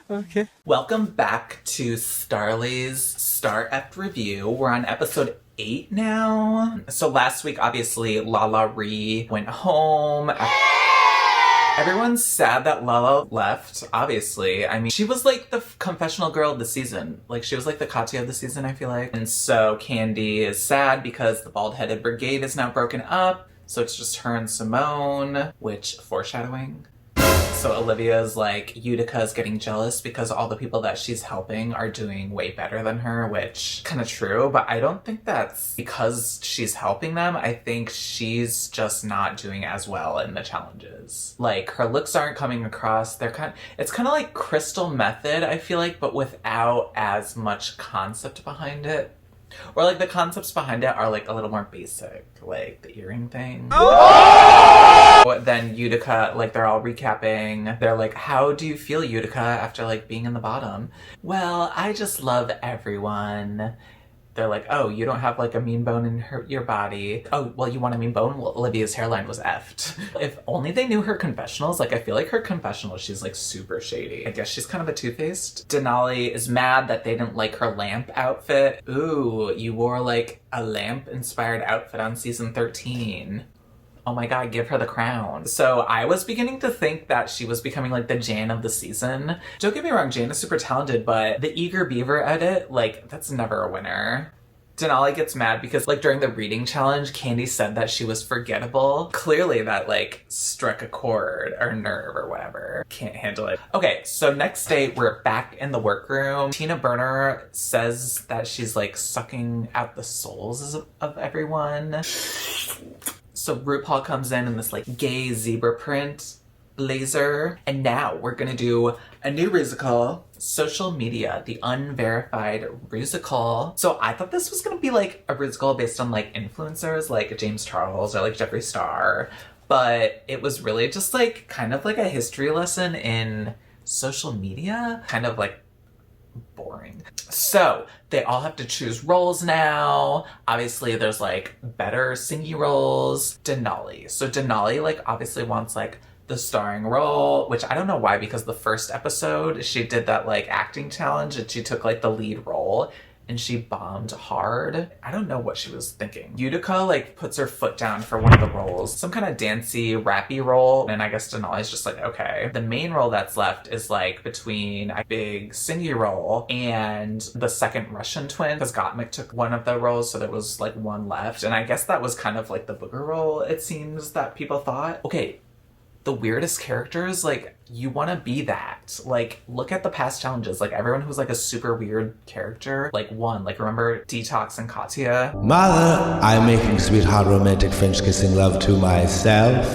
Okay. Welcome back to Starlee's Star F Review. We're on episode 8 now. So last week, obviously, Lala Ree went home. Everyone's sad that Lala left, obviously. I mean, she was like the confessional girl of the season. Like, she was like the Katya of the season, I feel like. And so Candy is sad because the bald-headed brigade is now broken up. So it's just her and Simone, which, foreshadowing. So Olivia's like, Utica's getting jealous because all the people that she's helping are doing way better than her, which kind of true, but I don't think that's because she's helping them. I think she's just not doing as well in the challenges. Like, her looks aren't coming across. It's kind of like Crystal Method, I feel like, but without as much concept behind it. Or like the concepts behind it are like a little more basic, like the earring thing. Then Utica, like they're all recapping. They're like, how do you feel, Utica, after like being in the bottom? Well, I just love everyone. They're like, oh, you don't have like a mean bone in your body. Oh, well, you want a mean bone? Well, Olivia's hairline was effed. If only they knew her confessionals. Like, I feel like her confessional, she's like super shady. I guess she's kind of a two-faced. Denali is mad that they didn't like her lamp outfit. Ooh, you wore like a lamp-inspired outfit on season 13. Oh my god, give her the crown. So I was beginning to think that she was becoming like the Jan of the season. Don't get me wrong, Jan is super talented, but the Eager Beaver edit, like, that's never a winner. Denali gets mad because, like, during the reading challenge, Candy said that she was forgettable. Clearly that, like, struck a chord or nerve or whatever. Can't handle it. Okay, so next day, we're back in the workroom. Tina Burner says that she's, like, sucking out the souls of everyone. So RuPaul comes in this like gay zebra print blazer. And now we're gonna do a new Rusical, Social Media, the Unverified Rusical. So I thought this was gonna be like a Rusical based on like influencers like James Charles or like Jeffree Star. But it was really just like kind of like a history lesson in social media. Kind of like boring. So they all have to choose roles now. Obviously there's like better singy roles. Denali. So Denali like obviously wants like the starring role, which I don't know why, because the first episode she did that like acting challenge and she took like the lead role and she bombed hard. I don't know what she was thinking. Utica like puts her foot down for one of the roles, some kind of dancey, rappy role, and I guess Denali's just like, okay. The main role that's left is like between a big singy role and the second Russian twin, because Gottmick took one of the roles, so there was like one left, and I guess that was kind of like the booger role, it seems, that people thought. Okay, the weirdest characters, like, you want to be that. Like, look at the past challenges. Like, everyone who's like a super weird character, like, won. Like, remember Detox and Katya? Mother, I'm making sweetheart romantic French kissing love to myself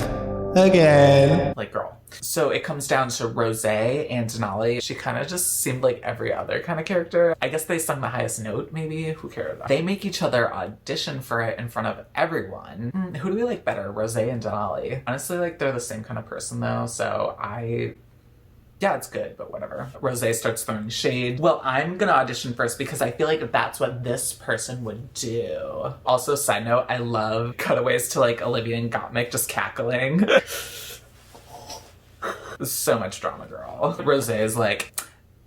again. Like, girl. So it comes down to Rosé and Denali. She kind of just seemed like every other kind of character. I guess they sung the highest note, maybe? Who cares? They make each other audition for it in front of everyone. Who do we like better, Rosé and Denali? Honestly, like, they're the same kind of person, though, so yeah, it's good, but whatever. Rosé starts throwing shade. Well, I'm gonna audition first because I feel like that's what this person would do. Also, side note, I love cutaways to like Olivia and Gottmick just cackling. So much drama, girl. Rosé is like,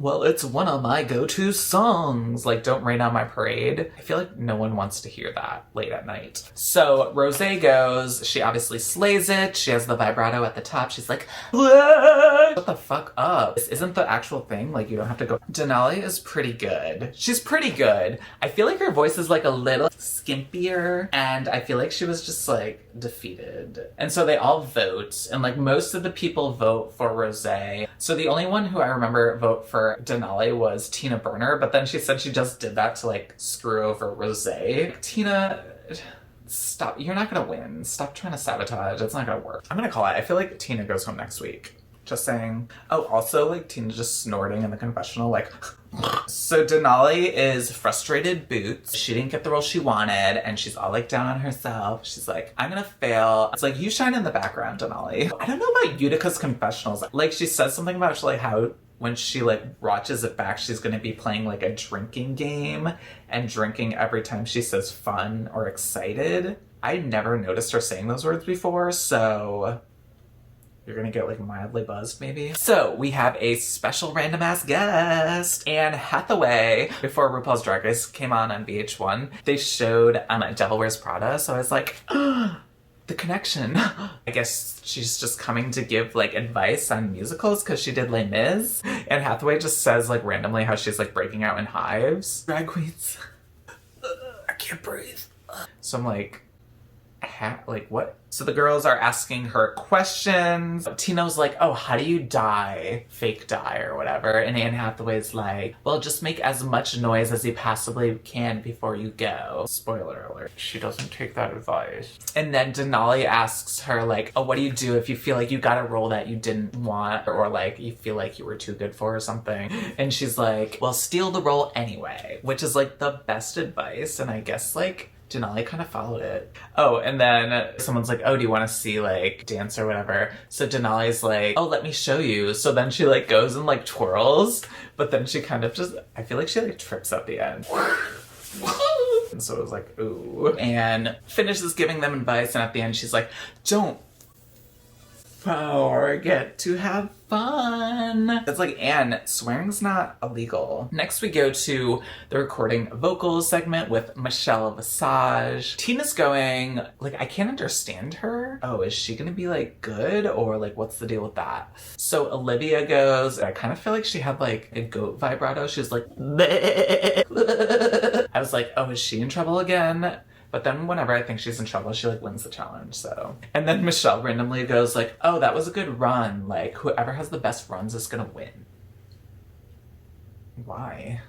well, it's one of my go-to songs. Like, Don't Rain on My Parade. I feel like no one wants to hear that late at night. So Rosé goes, she obviously slays it. She has the vibrato at the top. She's like, shut the fuck up. This isn't the actual thing. Like, you don't have to go. Denali is pretty good. She's pretty good. I feel like her voice is like a little skimpier, and I feel like she was just like defeated. And so they all vote, and like most of the people vote for Rosé. So the only one who I remember vote for Denali was Tina Burner, but then she said she just did that to like screw over Rosé. Tina, stop. You're not gonna win. Stop trying to sabotage. It's not gonna work. I'm gonna call it. I feel like Tina goes home next week. Just saying. Oh, also, like, Tina just snorting in the confessional, like, So Denali is frustrated boots. She didn't get the role she wanted, and she's all like down on herself. She's like, I'm gonna fail. It's like, you shine in the background, Denali. I don't know about Utica's confessionals. Like, she says something about like how when she like watches it back, she's gonna be playing like a drinking game and drinking every time she says fun or excited. I never noticed her saying those words before, so You're gonna get like mildly buzzed maybe. So we have a special random ass guest, Anne Hathaway. Before RuPaul's Drag Race came on VH1, they showed Devil Wears Prada. So I was like, the connection. I guess she's just coming to give like advice on musicals because she did Les Mis. And Hathaway just says like randomly how she's like breaking out in hives. Drag queens. I can't breathe. So I'm like, like what? So the girls are asking her questions. Tina's like, oh, how do you die? Fake die or whatever. And Anne Hathaway's like, well, just make as much noise as you possibly can before you go. Spoiler alert. She doesn't take that advice. And then Denali asks her like, oh, what do you do if you feel like you got a role that you didn't want or like you feel like you were too good for or something? And she's like, well, steal the role anyway, which is like the best advice. And I guess like Denali kind of followed it. Oh, and then someone's like, oh, do you want to see like dance or whatever? So Denali's like, oh, let me show you. So then she like goes and like twirls, but then she kind of just, I feel like she like trips at the end. And so it was like, ooh. And finishes giving them advice, and at the end she's like, don't forget to have fun. It's like, Anne, swearing's not illegal. Next we go to the recording vocals segment with Michelle Visage. Tina's going, like, I can't understand her. Oh, is she gonna be like good or like what's the deal with that? So Olivia goes, I kind of feel like she had like a goat vibrato. She was like, bleh. I was like, oh, is she in trouble again? But then whenever I think she's in trouble, she like wins the challenge, so. And then Michelle randomly goes like, oh, that was a good run. Like, whoever has the best runs is gonna win. Why?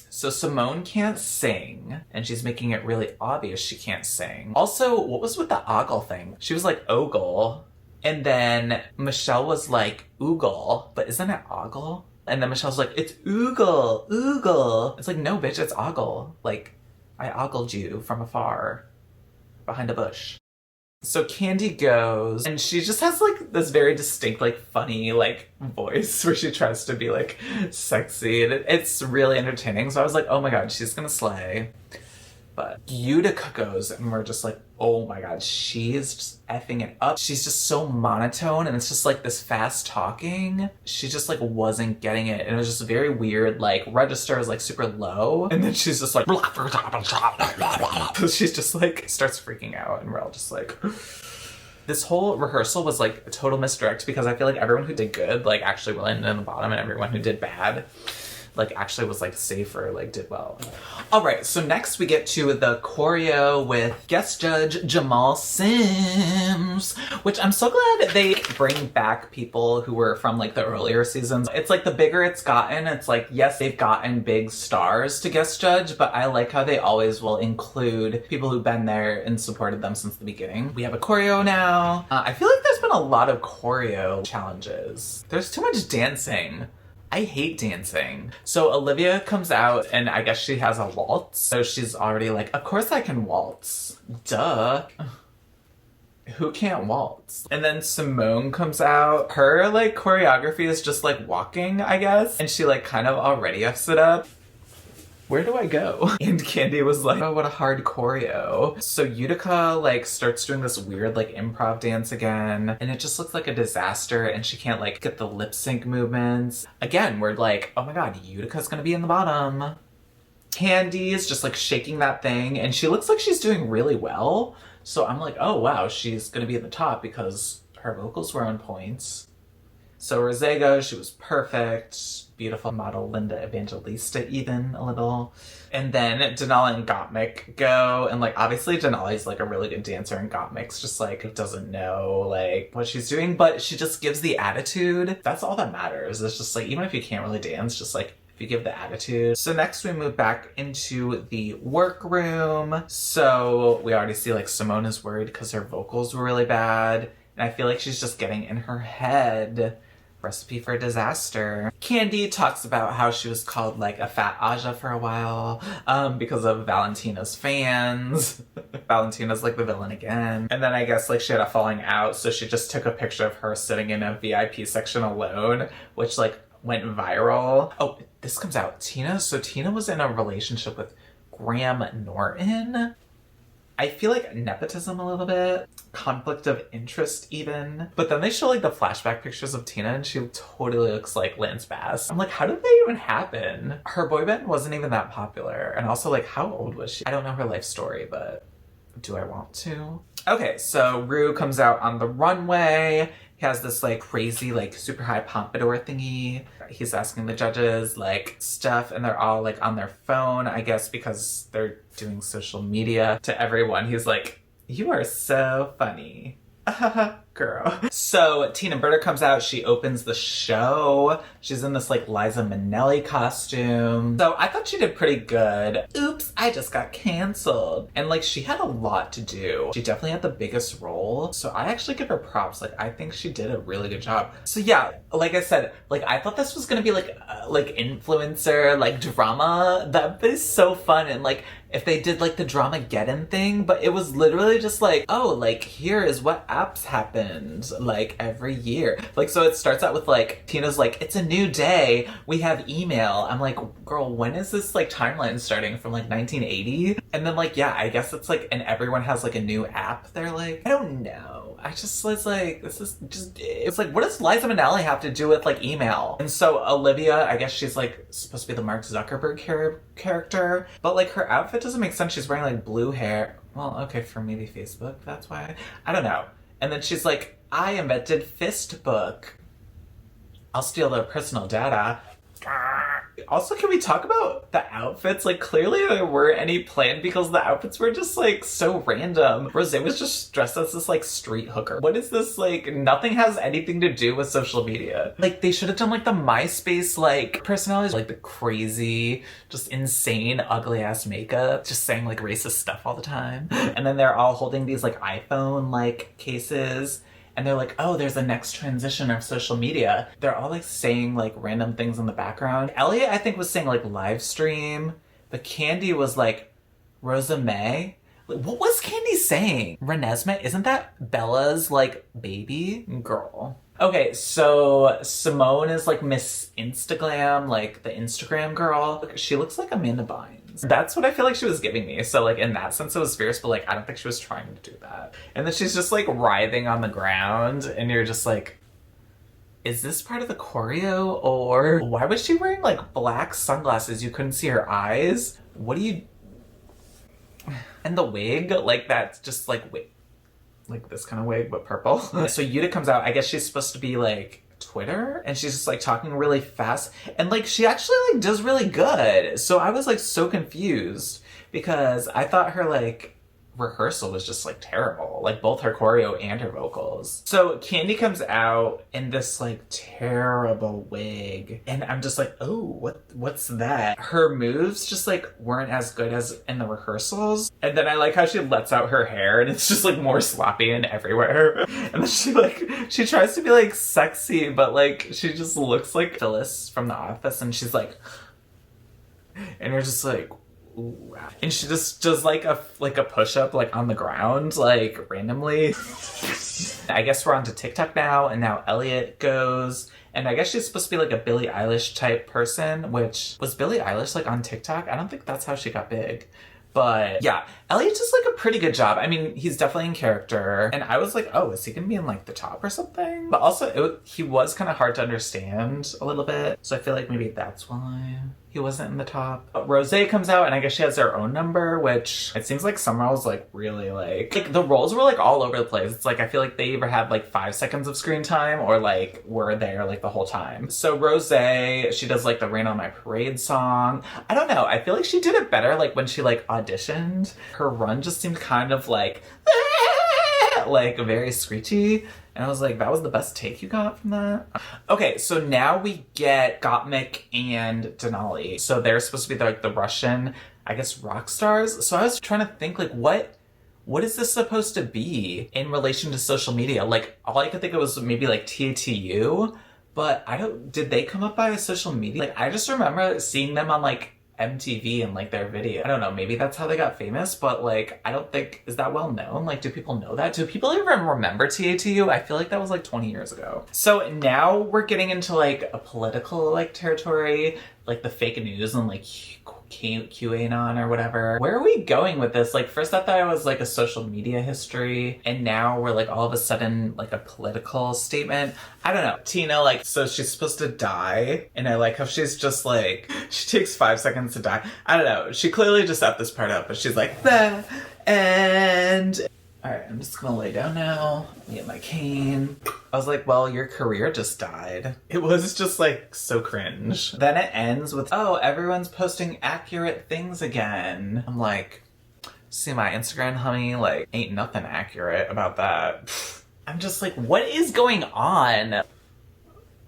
So Simone can't sing, and she's making it really obvious she can't sing. Also, what was with the ogle thing? She was like, ogle. And then Michelle was like, oogle. But isn't it ogle? And then Michelle's like, it's oogle, oogle. It's like, no, bitch, it's ogle. Like, I ogled you from afar, behind a bush. So Candy goes, and she just has like this very distinct, like funny, like voice where she tries to be like sexy, and it's really entertaining. So I was like, oh my god, she's gonna slay. But Utica goes, and we're just like, oh my god, she's just effing it up. She's just so monotone, and it's just like this fast talking. She just like wasn't getting it, and it was just very weird. Like register is like super low, and then she's just like, she's just like starts freaking out, and we're all just like. This whole rehearsal was like a total misdirect because I feel like everyone who did good like actually landed in the bottom, and everyone who did bad like actually was like safer, like did well. All right, so next we get to the choreo with guest judge Jamal Sims, which I'm so glad they bring back people who were from like the earlier seasons. It's like the bigger it's gotten, it's like, yes, they've gotten big stars to guest judge, but I like how they always will include people who've been there and supported them since the beginning. We have a choreo now. I feel like there's been a lot of choreo challenges. There's too much dancing. I hate dancing. So Olivia comes out, and I guess she has a waltz. So she's already like, of course I can waltz. Duh. Who can't waltz? And then Simone comes out. Her like choreography is just like walking, I guess. And she like kind of already F's it up. Where do I go? And Candy was like, oh, what a hard choreo. So Utica like starts doing this weird like improv dance again, and it just looks like a disaster, and she can't like get the lip sync movements. Again, we're like, oh my god, Utica's gonna be in the bottom. Candy is just like shaking that thing, and she looks like she's doing really well. So I'm like, oh wow, she's gonna be at the top because her vocals were on points. So Rosé goes, she was perfect. Beautiful model Linda Evangelista even a little. And then Denali and Gottmick go, and like obviously Denali's like a really good dancer, and Gottmick's just like doesn't know like what she's doing, but she just gives the attitude. That's all that matters. It's just like, even if you can't really dance, just like if you give the attitude. So next we move back into the workroom. So we already see like Simone is worried because her vocals were really bad, and I feel like she's just getting in her head. Recipe for disaster. Candy talks about how she was called like a fat Aja for a while because of Valentina's fans. Valentina's like the villain again. And then I guess like she had a falling out, so she just took a picture of her sitting in a VIP section alone, which like went viral. Oh, this comes out. Tina was in a relationship with Graham Norton. I feel like nepotism a little bit, conflict of interest even. But then they show like the flashback pictures of Tina and she totally looks like Lance Bass. I'm like, how did that even happen? Her boy band wasn't even that popular. And also like, how old was she? I don't know her life story, but do I want to? Okay, so Rue comes out on the runway. He has this like crazy like super high pompadour thingy. He's asking the judges like stuff and they're all like on their phone, I guess because they're doing social media. To everyone, he's like, "You are so funny." Girl. So Tina Burner comes out, she opens the show. She's in this like Liza Minnelli costume. So I thought she did pretty good. Oops, I just got canceled. And like she had a lot to do. She definitely had the biggest role. So I actually give her props. Like I think she did a really good job. So yeah, like I said, like I thought this was gonna be like influencer, like drama. That is so fun. And like if they did like the Dramageddon thing, but it was literally just like, oh, like here is what apps happened like every year. Like so it starts out with like Tina's like, it's a new day, we have email. I'm like, girl, when is this like timeline starting, from like 1980? And then like, yeah, I guess it's like, and everyone has like a new app. They're like, I don't know. I just was like, this is just, it's like, what does Liza Minnelli have to do with like email? And so Olivia, I guess she's like supposed to be the Mark Zuckerberg character, but like her outfit doesn't make sense. She's wearing like blue hair. Well, okay, for maybe Facebook, that's why. I don't know. And then she's like, I invented Fistbook. I'll steal their personal data. Also, can we talk about the outfits? Like, clearly there weren't any planned because the outfits were just, like, so random. Rosé was just dressed as this, like, street hooker. What is this, like, nothing has anything to do with social media. Like, they should have done, like, the MySpace, like, personalities. Like, the crazy, just insane, ugly-ass makeup. Just saying, like, racist stuff all the time. And then they're all holding these, like, iPhone, like, cases. And they're like, oh, there's a next transition of social media. They're all like saying like random things in the background. Elliot, I think, was saying like live stream. But Candy was like, Rosa May? Like, what was Candy saying? Renesmee? Isn't that Bella's like baby? Girl. Okay, so Simone is like Miss Instagram, like the Instagram girl. She looks like Amanda Bynes. That's what I feel like she was giving me. So like in that sense it was fierce, but like I don't think she was trying to do that. And then she's just like writhing on the ground and you're just like, is this part of the choreo? Or why was she wearing like black sunglasses? You couldn't see her eyes? What do you... And the wig, like that's just like, wait, like this kind of wig, but purple. So Yuta comes out, I guess she's supposed to be like Twitter, and she's just like talking really fast, and like she actually like does really good. So I was like so confused because I thought her like rehearsal was just like terrible, like both her choreo and her vocals. So Candy comes out in this like terrible wig and I'm just like, oh, what's that? Her moves just like weren't as good as in the rehearsals. And then I like how she lets out her hair and it's just like more sloppy and everywhere. And then she tries to be like sexy, but like she just looks like Phyllis from The Office and she's like, and you're just like, ooh. And she just does like a push-up like on the ground, like randomly. I guess we're on to TikTok now, and now Elliot goes, and I guess she's supposed to be like a Billie Eilish type person, which was Billie Eilish like on TikTok? I don't think that's how she got big. But yeah, Elliot does like a pretty good job. I mean, he's definitely in character. And I was like, oh, is he gonna be in like the top or something? But also he was kind of hard to understand a little bit. So I feel like maybe that's why he wasn't in the top. But Rosé comes out and I guess she has her own number, which it seems like Summer was like really like the roles were like all over the place. It's like I feel like they either had like 5 seconds of screen time or like were there like the whole time. So Rosé, she does like the Rain on My Parade song. I don't know. I feel like she did it better like when she like auditioned. Her run just seemed kind of like very screechy. And I was like, that was the best take you got from that? Okay, so now we get Gottmick and Denali. So they're supposed to be like the Russian, I guess, rock stars. So I was trying to think like, what is this supposed to be in relation to social media? Like all I could think of was maybe like TATU, but did they come up by social media? Like I just remember seeing them on like MTV and like their video. I don't know, maybe that's how they got famous, but like I don't think, is that well known? Like do people know that? Do people even remember TATU? I feel like that was like 20 years ago. So now we're getting into like a political like territory, like the fake news and like QAnon or whatever. Where are we going with this? Like, first I thought it was like a social media history, and now we're like all of a sudden like a political statement. I don't know. Tina, like, so she's supposed to die, and I like how she's just like, she takes 5 seconds to die. I don't know. She clearly just set this part up, but she's like, "Bah," and... Alright, I'm just gonna lay down now, get my cane. I was like, well, your career just died. It was just like so cringe. Then it ends with, oh, everyone's posting accurate things again. I'm like, see my Instagram, honey? Like, ain't nothing accurate about that. I'm just like, what is going on?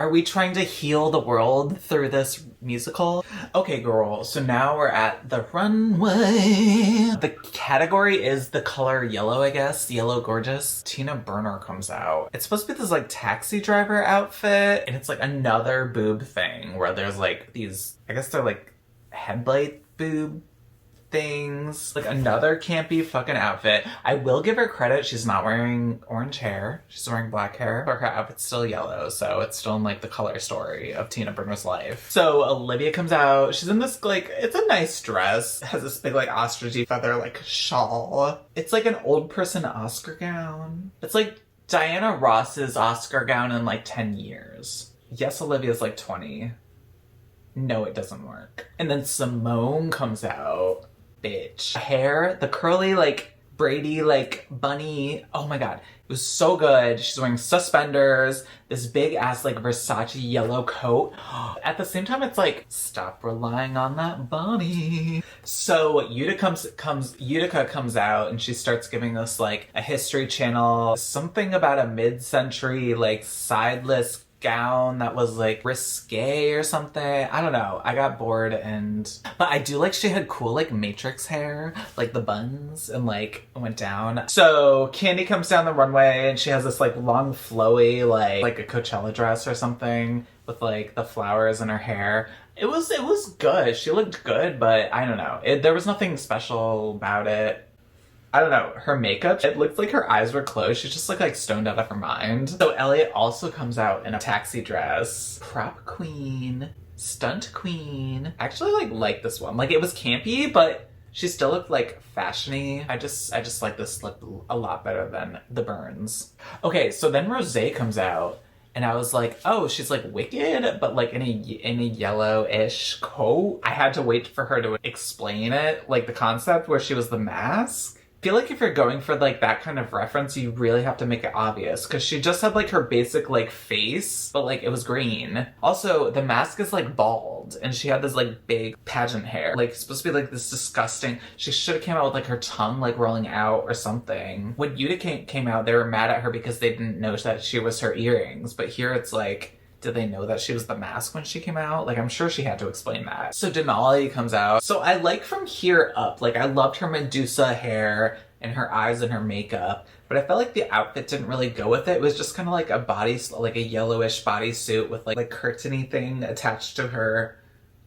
Are we trying to heal the world through this musical? Okay, girl, so now we're at the runway. The category is the color yellow, I guess. Yellow Gorgeous. Tina Burner comes out. It's supposed to be this like taxi driver outfit, and it's like another boob thing where there's like these, I guess they're like headlight boob things. Like another campy fucking outfit. I will give her credit. She's not wearing orange hair. She's wearing black hair. But her outfit's still yellow, so it's still in like the color story of Tina Burner's life. So Olivia comes out. She's in this like, it's a nice dress. It has this big like ostrich feather like shawl. It's like an old person Oscar gown. It's like Diana Ross's Oscar gown in like 10 years. Yes, Olivia's like 20. No, it doesn't work. And then Simone comes out. Bitch. Hair, the curly, like, Brady, like, bunny. Oh my god. It was so good. She's wearing suspenders, this big ass, like, Versace yellow coat. At the same time, it's like, stop relying on that body. So Utica comes out and she starts giving us, like, a History Channel, something about a mid-century, like, sideless gown that was like risque or something. I don't know. I got bored but I do like she had cool like Matrix hair, like the buns and like went down. So Candy comes down the runway and she has this like long flowy like a Coachella dress or something with like the flowers in her hair. It was good. She looked good, but I don't know. There was nothing special about it. I don't know, her makeup, it looked like her eyes were closed. She just looked like stoned out of her mind. So Elliot also comes out in a taxi dress. Prop queen, stunt queen. I actually like this one. Like it was campy, but she still looked like fashiony. I just like this look a lot better than the Burns. Okay, so then Rosé comes out. And I was like, oh, she's like Wicked, but like in a yellow-ish coat. I had to wait for her to explain it, like the concept where she was the mask. I feel like if you're going for like that kind of reference, you really have to make it obvious because she just had like her basic like face, but like it was green. Also, the mask is like bald and she had this like big pageant hair. Like it's supposed to be like this disgusting, she should have came out with like her tongue like rolling out or something. When Utica came out, they were mad at her because they didn't know that she was her earrings. But here it's like, did they know that she was the mask when she came out? Like, I'm sure she had to explain that. So Denali comes out. So I like from here up, like I loved her Medusa hair and her eyes and her makeup, but I felt like the outfit didn't really go with it. It was just kind of like a yellowish bodysuit with like curtainy thing attached to her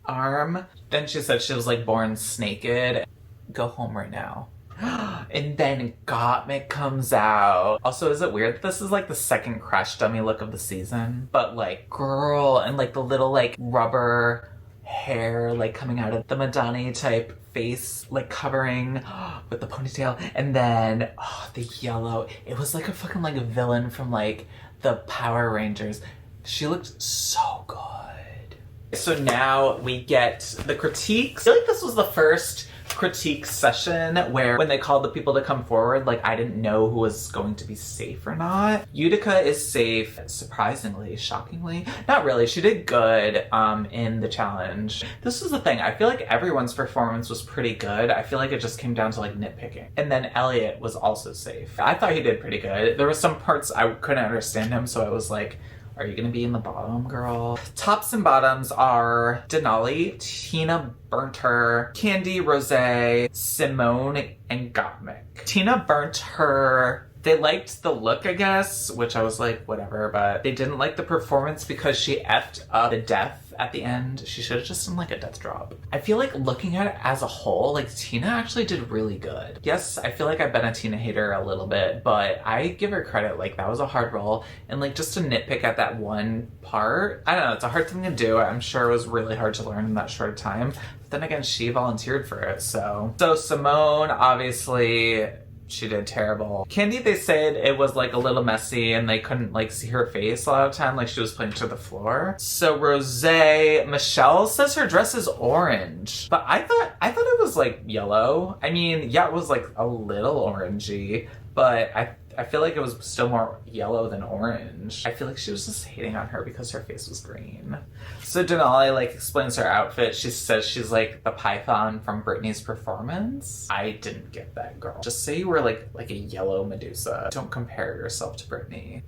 arm. Then she said she was like born naked. Go home right now. And then Gottmick comes out. Also, is it weird that this is like the second crush dummy look of the season? But like, girl, and like the little like rubber hair like coming out of the Madonna type face like covering with the ponytail. And then, the yellow. It was like a fucking like a villain from like the Power Rangers. She looked so good. So now we get the critiques. I feel like this was the first critique session where when they called the people to come forward, like I didn't know who was going to be safe or not. Utica is safe, surprisingly, shockingly. Not really, she did good in the challenge. This is the thing, I feel like everyone's performance was pretty good. I feel like it just came down to like nitpicking. And then Elliot was also safe. I thought he did pretty good. There were some parts I couldn't understand him, so I was like, are you gonna be in the bottom, girl? Tops and bottoms are Denali, Tina Burner, Candy, Rosé, Simone, and Gottmick. Tina burnt her They liked the look, I guess, which I was like, whatever, but they didn't like the performance because she effed up the death at the end. She should have just done like a death drop. I feel like looking at it as a whole, like Tina actually did really good. Yes, I feel like I've been a Tina hater a little bit, but I give her credit. Like that was a hard role, and like just to nitpick at that one part, I don't know, it's a hard thing to do. I'm sure it was really hard to learn in that short time. But then again, she volunteered for it, so Simone, obviously, she did terrible. Candy, they said it was like a little messy and they couldn't like see her face a lot of the time, like she was playing to the floor. So Rosé, Michelle says her dress is orange, but I thought it was like yellow. I mean, yeah, it was like a little orangey, but I feel like it was still more yellow than orange. I feel like she was just hating on her because her face was green. So Denali like explains her outfit. She says she's like the Python from Britney's performance. I didn't get that, girl. Just say you were like a yellow Medusa. Don't compare yourself to Britney.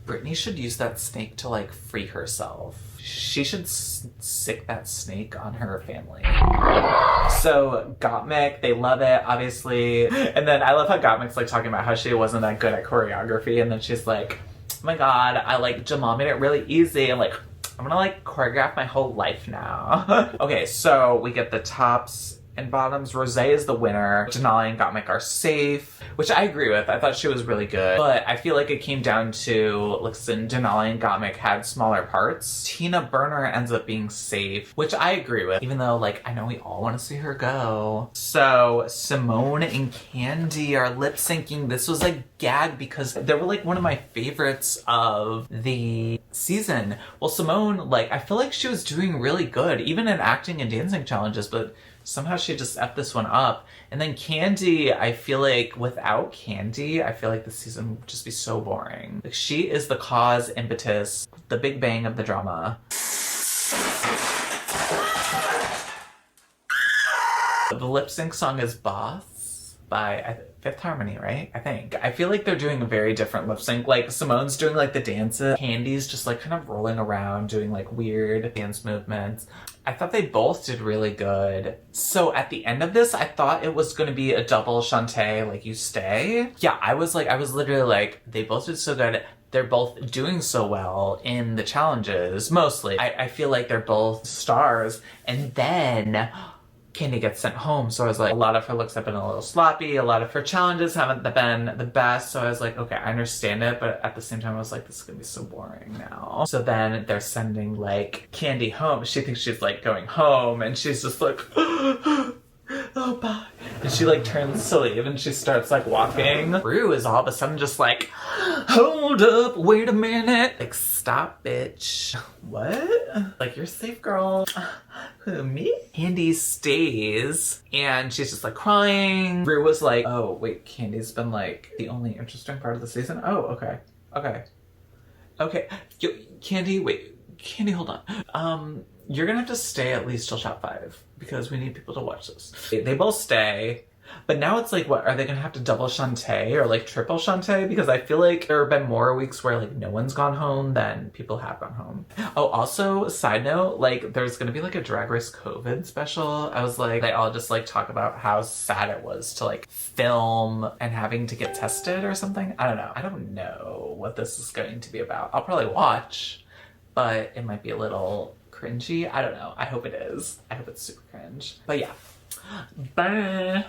Britney should use that snake to like free herself. She should sick that snake on her family. So Gottmick, they love it, obviously. And then I love how Gottmick's like talking about how she wasn't that good at choreography. And then she's like, oh my God, I like Jamal made it really easy. And like, I'm gonna like choreograph my whole life now. Okay, so we get the tops and bottoms. Rosé is the winner. Denali and Gottmick are safe, which I agree with. I thought she was really good, but I feel like it came down to, listen, Denali and Gottmick had smaller parts. Tina Burner ends up being safe, which I agree with, even though like I know we all want to see her go. So Simone and Candy are lip syncing. This was a gag because they were like one of my favorites of the season. Well, Simone, like I feel like she was doing really good, even in acting and dancing challenges, but somehow she just effed this one up. And then Candy, I feel like without Candy, I feel like the season would just be so boring. Like she is the cause, impetus, the big bang of the drama. The lip sync song is Boss by Fifth Harmony, right? I think. I feel like they're doing a very different lip sync. Like Simone's doing like the dances. Candy's just like kind of rolling around doing like weird dance movements. I thought they both did really good. So at the end of this, I thought it was going to be a double Shantae, like you stay. Yeah, I was literally like, they both did so good. They're both doing so well in the challenges, mostly. I feel like they're both stars. And then Candy gets sent home, so I was like, a lot of her looks have been a little sloppy, a lot of her challenges haven't been the best, so I was like, okay, I understand it, but at the same time I was like, this is gonna be so boring now. So then they're sending like Candy home. She thinks she's like going home, and she's just like, oh bye. And she like turns to leave and she starts like walking. Rue is all of a sudden just like, hold up, wait a minute. Like, stop, bitch. What? Like, you're safe, girl. Who, me? Candy stays and she's just like crying. Rue was like, oh wait, Candy's been like the only interesting part of the season? Oh, okay. Okay. Yo, Candy, wait. Candy, hold on. You're gonna have to stay at least till Shop 5 because we need people to watch this. They both stay, but now it's like, what, are they gonna have to double Shantae or like triple Shantae? Because I feel like there have been more weeks where like no one's gone home than people have gone home. Oh, also, side note, like there's gonna be like a Drag Race COVID special. I was like, they all just like talk about how sad it was to like film and having to get tested or something. I don't know what this is going to be about. I'll probably watch, but it might be a little cringy. I don't know. I hope it is. I hope it's super cringe. But yeah. Bye.